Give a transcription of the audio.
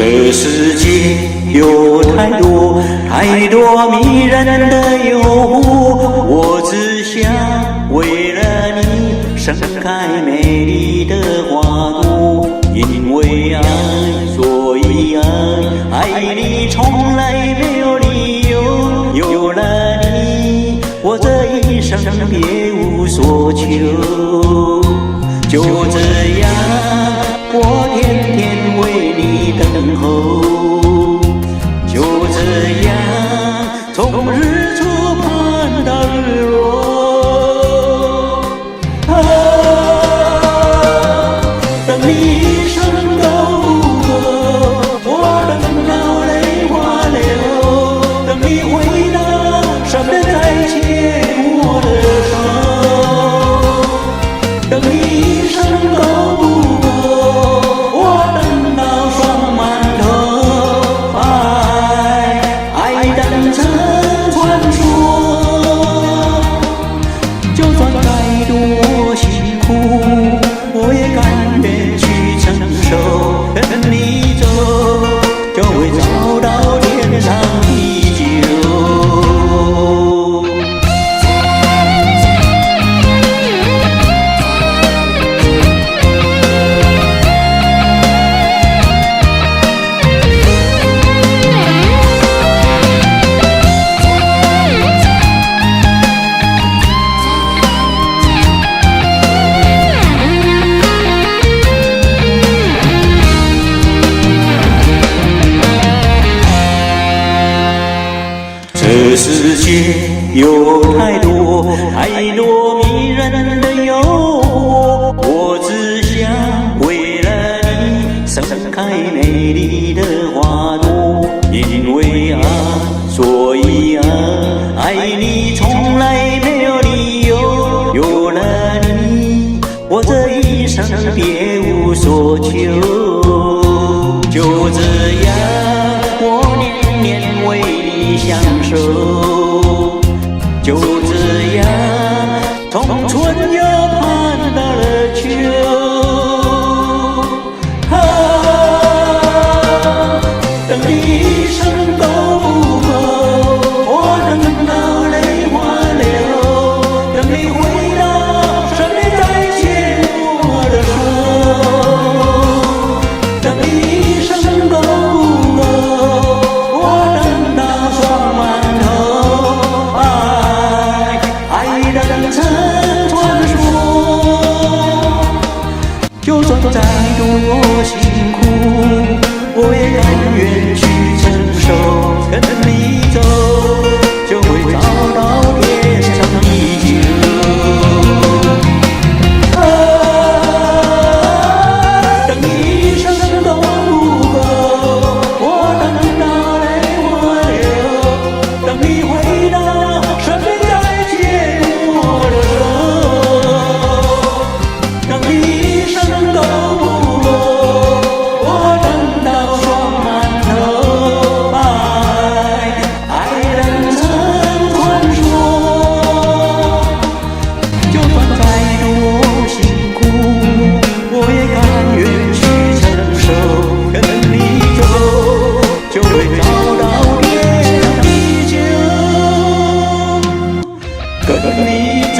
这世界有太多太多迷人的诱惑，我只想为了你盛开美丽的花朵。因为爱，所以爱，爱你从来没有理由。有了你，我这一生别无所求。就这样，我天天为你等候，就这样，从日出盼到日落。等你一生都不够，我等到泪花流。等你回答，什么再牵我的手。等你一生都不够，我等到双满头。爱等成传说。就算再多辛苦，我也甘愿去承受。跟你走，就会找到天长地久。这世界有太多太多迷人的诱惑，我只想为了你盛开美丽的花朵。因为爱，所以爱，爱你从来没有理由。有了你，我这一生别无所求。就这样，我年年为你享受，就这样，从春又盼到了秋。等你一生都不够，我等到泪花流。等你回答，什么再牵我的手。等你一生都不够，我等到双满头。爱等成传说。就算再多辛苦，我也甘愿去承受。跟你走，就会找到天长地久。等你一生都不够，我等到泪花流。等你回答，什么再牵我的手。等你一生都不够，我等到双满头。爱等成传说。就算再多辛苦，我也甘愿去承受。跟你走，就会找到天长地久。跟你走。